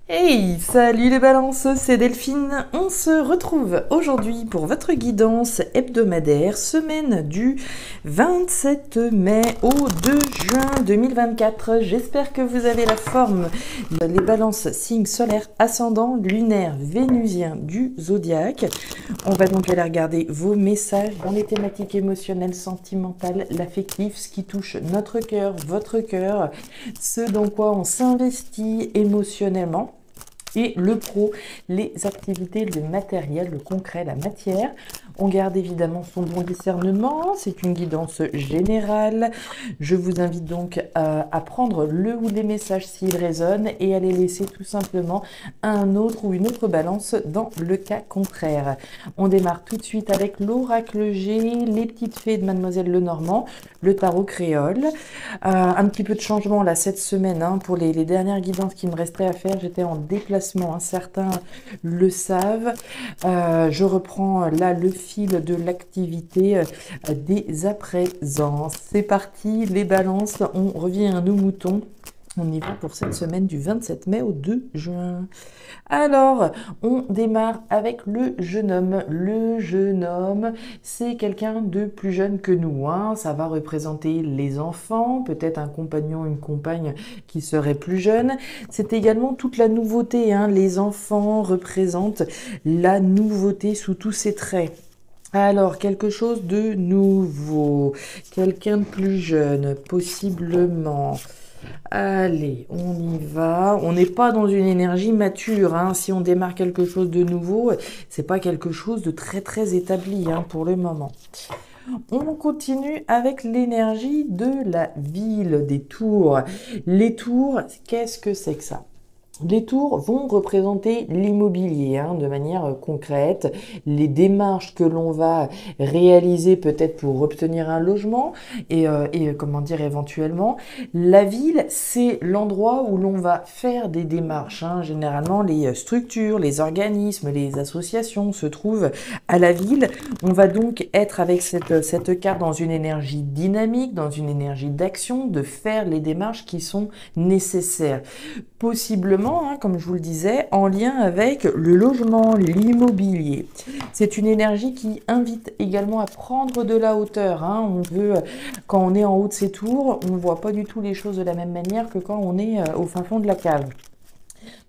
Hey, salut les balances, c'est Delphine. On se retrouve aujourd'hui pour votre guidance hebdomadaire, semaine du 27 mai au 2 juin 2024. J'espère que vous avez la forme. Les balances, signes solaires, ascendant, lunaire, vénusien du zodiaque. On va donc aller regarder vos messages dans les thématiques émotionnelles, sentimentales, l'affectif, ce qui touche notre cœur, votre cœur, ce dans quoi on s'investit émotionnellement. Et le pro, les activités, le matériel, le concret, la matière. On garde évidemment son bon discernement, c'est une guidance générale. Je vous invite donc à prendre le ou les messages s'ils résonnent et à les laisser tout simplement à un autre ou une autre balance dans le cas contraire. On démarre tout de suite avec l'oracle G, les petites fées de Mademoiselle Lenormand, le tarot créole. Un petit peu de changement là cette semaine pour les dernières guidances qui me restaient à faire. J'étais en déplacement, certains le savent. Je reprends là le fil de l'activité dès à présent. C'est parti, les balances, on revient à nos moutons. On y va pour cette semaine du 27 mai au 2 juin. Alors, on démarre avec le jeune homme. Le jeune homme, c'est quelqu'un de plus jeune que nous. Ça va représenter les enfants, peut-être un compagnon, une compagne qui serait plus jeune. C'est également toute la nouveauté. Les enfants représentent la nouveauté sous tous ses traits. Alors, quelque chose de nouveau, quelqu'un de plus jeune, possiblement. Allez, on y va. On n'est pas dans une énergie mature. Si on démarre quelque chose de nouveau, c'est pas quelque chose de très très établi pour le moment. On continue avec l'énergie de la ville, des tours. Les tours, qu'est-ce que c'est que ça ? Les tours vont représenter l'immobilier de manière concrète, les démarches que l'on va réaliser peut-être pour obtenir un logement et comment dire éventuellement. La ville, c'est l'endroit où l'on va faire des démarches. Généralement, les structures, les organismes, les associations se trouvent à la ville. On va donc être avec cette carte dans une énergie dynamique, dans une énergie d'action, de faire les démarches qui sont nécessaires. Possiblement, comme je vous le disais, en lien avec le logement, l'immobilier. C'est une énergie qui invite également à prendre de la hauteur. On veut, quand on est en haut de ces tours, on ne voit pas du tout les choses de la même manière que quand on est au fin fond de la cave.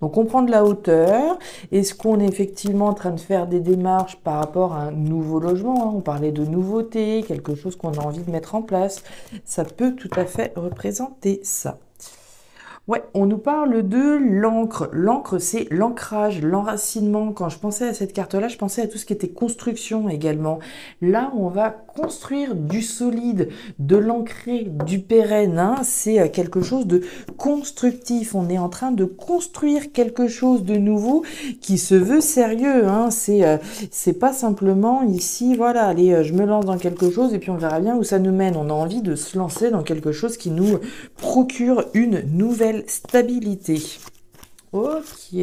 Donc on prend de la hauteur. Est-ce qu'on est effectivement en train de faire des démarches par rapport à un nouveau logement On parlait de nouveauté, quelque chose qu'on a envie de mettre en place. Ça peut tout à fait représenter ça. Ouais, on nous parle de l'encre. L'encre, c'est l'ancrage, l'enracinement. Quand je pensais à cette carte-là, je pensais à tout ce qui était construction également. Là, on va construire du solide, de l'ancré, du pérenne. C'est quelque chose de constructif. On est en train de construire quelque chose de nouveau qui se veut sérieux. C'est pas simplement ici, voilà, allez, je me lance dans quelque chose et puis on verra bien où ça nous mène. On a envie de se lancer dans quelque chose qui nous procure une nouvelle stabilité. Ok.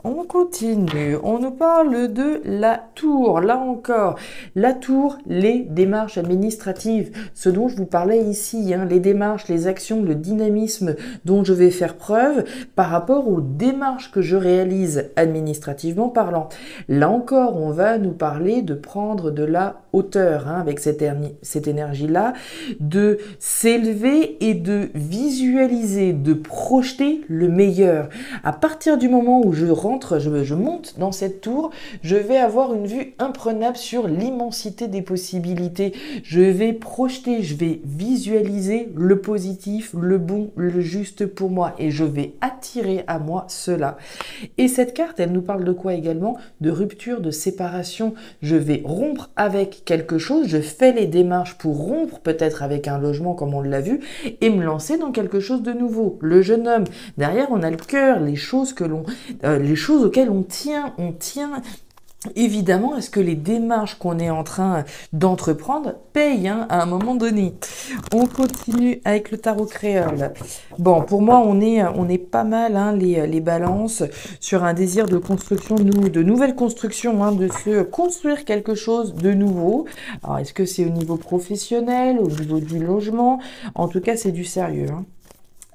On continue. On nous parle de la tour. Là encore, la tour, les démarches administratives. Ce dont je vous parlais ici, les démarches, les actions, le dynamisme dont je vais faire preuve par rapport aux démarches que je réalise administrativement parlant. Là encore, on va nous parler de prendre de la hauteur avec cette énergie-là, de s'élever et de visualiser, de projeter le meilleur. À partir du moment où je monte dans cette tour, je vais avoir une vue imprenable sur l'immensité des possibilités. Je vais projeter, je vais visualiser le positif, le bon, le juste pour moi et je vais attirer à moi cela. Et cette carte, elle nous parle de quoi également ? De rupture, de séparation. Je vais rompre avec quelque chose, je fais les démarches pour rompre peut-être avec un logement comme on l'a vu et me lancer dans quelque chose de nouveau. Le jeune homme, derrière on a le cœur, les choses auxquelles on tient évidemment, est-ce que les démarches qu'on est en train d'entreprendre payent à un moment donné? On continue avec le tarot créole. Bon, pour moi, on est pas mal, les balances, sur un désir de construction, de nouvelle construction, de se construire quelque chose de nouveau. Alors, est-ce que c'est au niveau professionnel, au niveau du logement? En tout cas, c'est du sérieux.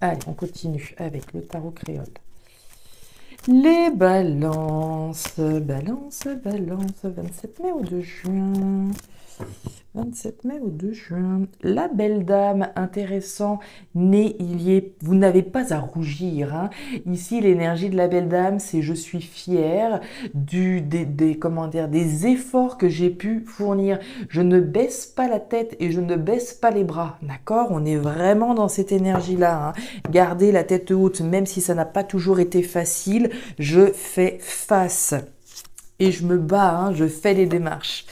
Allez, on continue avec le tarot créole. Les balances, balance, balance, 27 mai ou 2 juin? 27 mai ou 2 juin. La belle dame, intéressant, vous n'avez pas à rougir, hein. Ici, l'énergie de la belle dame, c'est je suis fière comment dire, des efforts que j'ai pu fournir. Je ne baisse pas la tête et je ne baisse pas les bras, d'accord? On est vraiment dans cette énergie-là, hein. Gardez la tête haute, même si ça n'a pas toujours été facile, je fais face. Et je me bats, hein, je fais les démarches.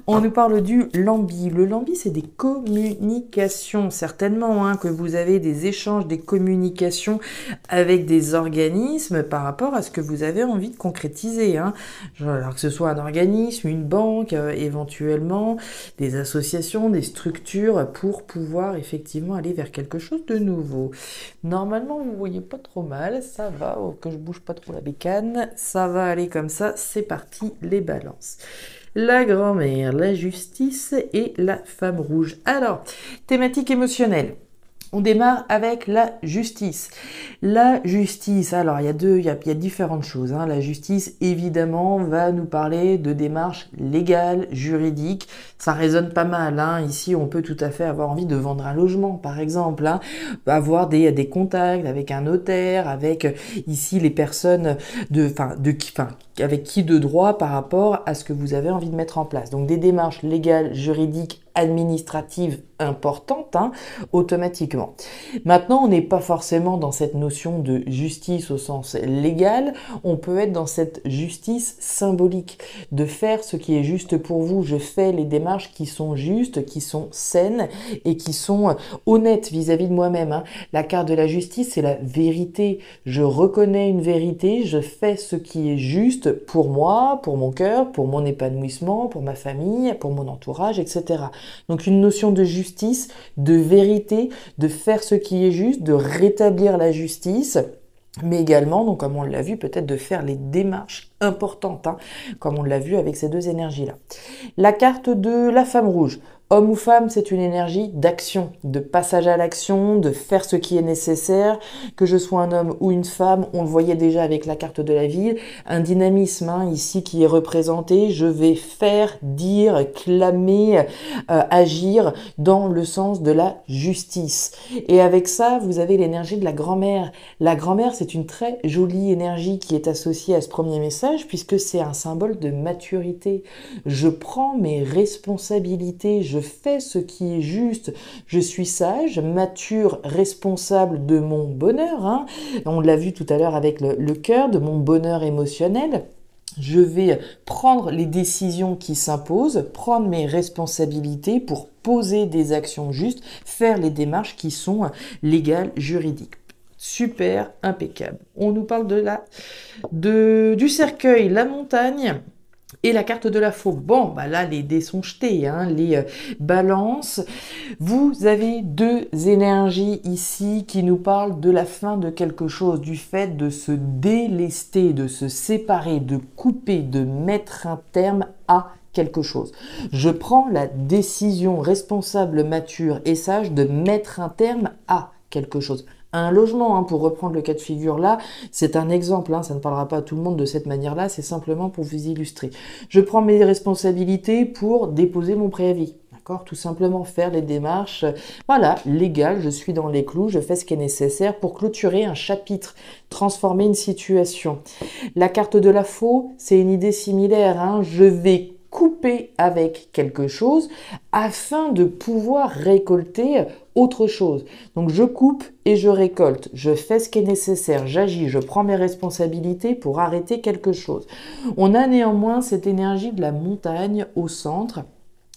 On nous parle du lambi. Le lambi, c'est des communications, certainement, hein, que vous avez des échanges, des communications avec des organismes par rapport à ce que vous avez envie de concrétiser, hein. Alors que ce soit un organisme, une banque, éventuellement, des associations, des structures, pour pouvoir effectivement aller vers quelque chose de nouveau. Normalement, vous voyez pas trop mal, ça va, que je bouge pas trop la bécane, ça va aller comme ça, c'est parti. Les balances. La grand-mère, la justice et la femme rouge. Alors, thématique émotionnelle. On démarre avec la justice. La justice, alors il y a différentes choses, hein. La justice, évidemment, va nous parler de démarches légales, juridiques. Ça résonne pas mal, hein. Ici, on peut tout à fait avoir envie de vendre un logement, par exemple, hein. Avoir des contacts avec un notaire, avec ici les personnes avec qui de droit par rapport à ce que vous avez envie de mettre en place. Donc des démarches légales, juridiques, administratives importantes, hein, automatiquement. Maintenant, on n'est pas forcément dans cette notion de justice au sens légal, on peut être dans cette justice symbolique, de faire ce qui est juste pour vous. Je fais les démarches qui sont justes, qui sont saines et qui sont honnêtes vis-à-vis de moi-même, hein. La carte de la justice, c'est la vérité. Je reconnais une vérité, je fais ce qui est juste pour moi, pour mon cœur, pour mon épanouissement, pour ma famille, pour mon entourage, etc. Donc une notion de justice, de vérité, de faire ce qui est juste, de rétablir la justice, mais également, donc comme on l'a vu, peut-être de faire les démarches importantes, hein, comme on l'a vu avec ces deux énergies-là. La carte de la femme rouge. Homme ou femme, c'est une énergie d'action, de passage à l'action, de faire ce qui est nécessaire. Que je sois un homme ou une femme, on le voyait déjà avec la carte de la ville, un dynamisme, hein, ici qui est représenté. Je vais faire, dire, clamer, agir dans le sens de la justice. Et avec ça, vous avez l'énergie de la grand-mère. La grand-mère, c'est une très jolie énergie qui est associée à ce premier message puisque c'est un symbole de maturité. Je prends mes responsabilités, je fais ce qui est juste, je suis sage, mature, responsable de mon bonheur, hein. On l'a vu tout à l'heure avec le cœur, de mon bonheur émotionnel. Je vais prendre les décisions qui s'imposent, prendre mes responsabilités pour poser des actions justes, faire les démarches qui sont légales, juridiques. Super, impeccable. On nous parle du cercueil, la montagne. Et la carte de la faux. Bon, bah là, les dés sont jetés, hein, les balances. Vous avez deux énergies ici qui nous parlent de la fin de quelque chose, du fait de se délester, de se séparer, de couper, de mettre un terme à quelque chose. Je prends la décision responsable, mature et sage de mettre un terme à quelque chose. Un logement, hein, pour reprendre le cas de figure là, c'est un exemple, hein, ça ne parlera pas à tout le monde de cette manière-là, c'est simplement pour vous illustrer. Je prends mes responsabilités pour déposer mon préavis. D'accord, tout simplement faire les démarches, voilà, légales, je suis dans les clous, je fais ce qui est nécessaire pour clôturer un chapitre, transformer une situation. La carte de la faux, c'est une idée similaire, hein, je vais couper avec quelque chose afin de pouvoir récolter autre chose. Donc je coupe et je récolte, je fais ce qui est nécessaire, j'agis, je prends mes responsabilités pour arrêter quelque chose. On a néanmoins cette énergie de la montagne au centre.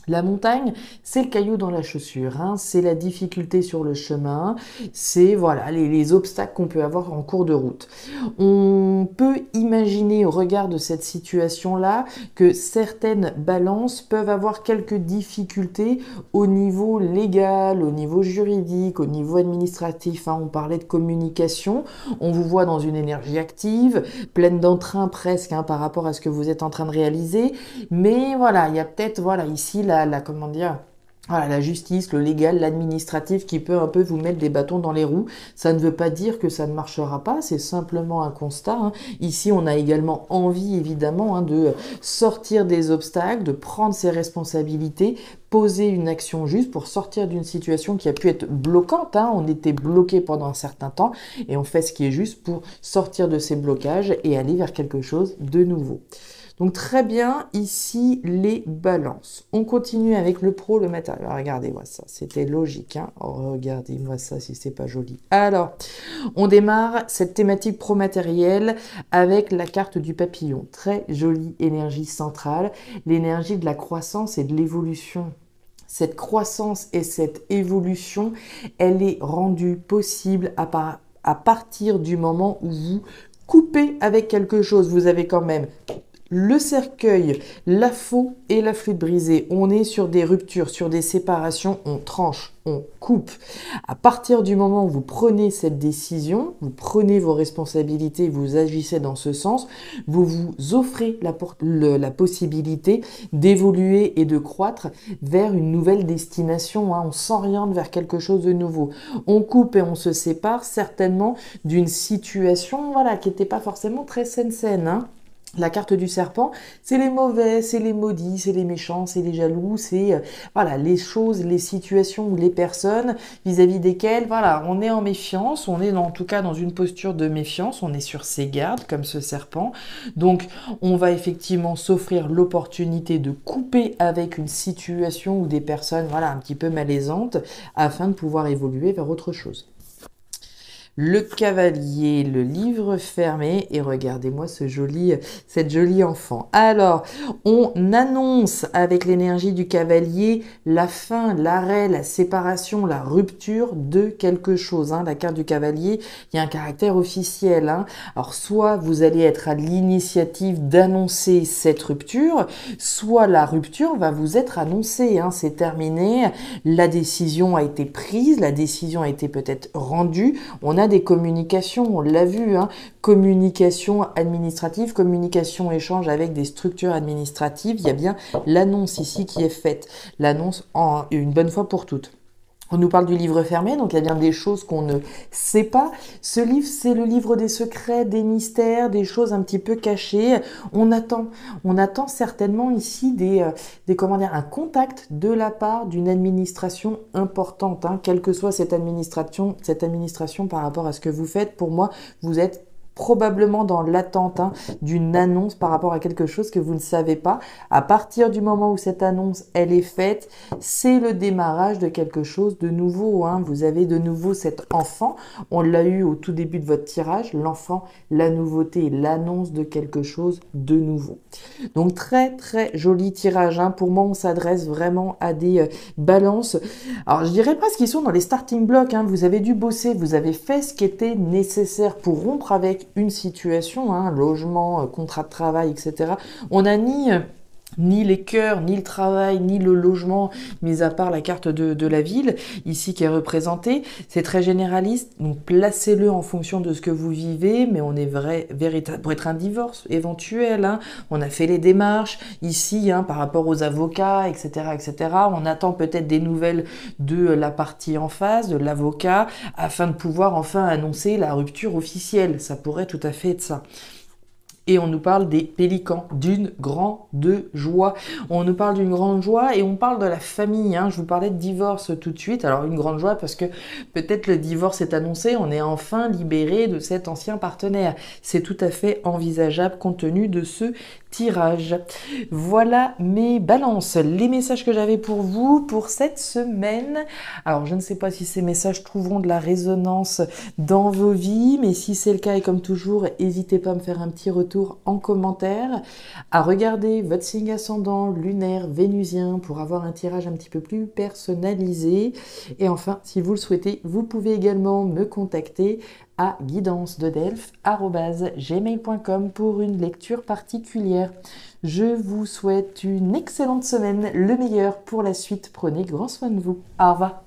La montagne, c'est le caillou dans la chaussure, hein, c'est la difficulté sur le chemin, c'est voilà les obstacles qu'on peut avoir en cours de route. On peut imaginer au regard de cette situation-là que certaines balances peuvent avoir quelques difficultés au niveau légal, au niveau juridique, au niveau administratif, hein. On parlait de communication, on vous voit dans une énergie active, pleine d'entrain presque, hein, par rapport à ce que vous êtes en train de réaliser, mais voilà, il y a peut-être voilà ici comment dire, Voilà, la justice, le légal, l'administratif qui peut un peu vous mettre des bâtons dans les roues. Ça ne veut pas dire que ça ne marchera pas, c'est simplement un constat, hein. Ici, on a également envie, évidemment, hein, de sortir des obstacles, de prendre ses responsabilités, poser une action juste pour sortir d'une situation qui a pu être bloquante, hein. On était bloqué pendant un certain temps et on fait ce qui est juste pour sortir de ces blocages et aller vers quelque chose de nouveau. Donc très bien, ici les balances. On continue avec le pro, le matériel. Regardez-moi ça, c'était logique, hein. Regardez-moi ça si c'est pas joli. Alors, on démarre cette thématique pro-matériel avec la carte du papillon. Très jolie énergie centrale, l'énergie de la croissance et de l'évolution. Cette croissance et cette évolution, elle est rendue possible à partir du moment où vous coupez avec quelque chose. Vous avez quand même le cercueil, la faux et la flûte brisée. On est sur des ruptures, sur des séparations, on tranche, on coupe. À partir du moment où vous prenez cette décision, vous prenez vos responsabilités, vous agissez dans ce sens, vous vous offrez la possibilité d'évoluer et de croître vers une nouvelle destination, hein. On s'oriente vers quelque chose de nouveau. On coupe et on se sépare certainement d'une situation, voilà, qui n'était pas forcément très saine, hein. La carte du serpent, c'est les mauvais, c'est les maudits, c'est les méchants, c'est les jaloux, c'est voilà, les choses, les situations ou les personnes vis-à-vis desquelles voilà, on est en méfiance, on est en tout cas dans une posture de méfiance, on est sur ses gardes comme ce serpent. Donc on va effectivement s'offrir l'opportunité de couper avec une situation ou des personnes voilà, un petit peu malaisantes afin de pouvoir évoluer vers autre chose. Le cavalier, le livre fermé, et regardez-moi cette jolie enfant. Alors, on annonce avec l'énergie du cavalier la fin, l'arrêt, la séparation, la rupture de quelque chose, hein. La carte du cavalier, il y a un caractère officiel, hein. Alors, soit vous allez être à l'initiative d'annoncer cette rupture, soit la rupture va vous être annoncée, hein. C'est terminé, la décision a été prise, la décision a été peut-être rendue, on a des communications, on l'a vu, hein, communication administrative, communication échange avec des structures administratives, il y a bien l'annonce ici qui est faite, l'annonce une bonne fois pour toutes. On nous parle du livre fermé, donc il y a bien des choses qu'on ne sait pas. Ce livre, c'est le livre des secrets, des mystères, des choses un petit peu cachées. On attend certainement ici un contact de la part d'une administration importante, hein, quelle que soit cette administration par rapport à ce que vous faites. Pour moi, vous êtes probablement dans l'attente, hein, d'une annonce par rapport à quelque chose que vous ne savez pas. À partir du moment où cette annonce elle est faite, c'est le démarrage de quelque chose de nouveau, hein. Vous avez de nouveau cet enfant, on l'a eu au tout début de votre tirage, l'enfant, la nouveauté, l'annonce de quelque chose de nouveau. Donc très très joli tirage, hein. Pour moi on s'adresse vraiment à des balances. Alors je dirais presque qu'ils sont dans les starting blocks, hein. Vous avez dû bosser, vous avez fait ce qui était nécessaire pour rompre avec une situation, hein, logement, contrat de travail, etc. On a ni les cœurs, ni le travail, ni le logement, mis à part la carte de la ville, ici qui est représentée. C'est très généraliste, donc placez-le en fonction de ce que vous vivez, mais on est pour être un divorce éventuel, hein. On a fait les démarches, ici, hein, par rapport aux avocats, etc., etc. On attend peut-être des nouvelles de la partie en face, de l'avocat, afin de pouvoir enfin annoncer la rupture officielle. Ça pourrait tout à fait être ça. Et on nous parle des pélicans, d'une grande joie. On nous parle d'une grande joie et on parle de la famille, hein. Je vous parlais de divorce tout de suite. Alors une grande joie parce que peut-être le divorce est annoncé, on est enfin libéré de cet ancien partenaire. C'est tout à fait envisageable compte tenu de ce tirage. Voilà mes balances, les messages que j'avais pour vous pour cette semaine. Alors je ne sais pas si ces messages trouveront de la résonance dans vos vies, mais si c'est le cas et comme toujours, n'hésitez pas à me faire un petit retour en commentaire, à regarder votre signe ascendant, lunaire, vénusien pour avoir un tirage un petit peu plus personnalisé. Et enfin, si vous le souhaitez, vous pouvez également me contacter à guidancededelphes@gmail.com pour une lecture particulière. Je vous souhaite une excellente semaine, le meilleur pour la suite. Prenez grand soin de vous. Au revoir.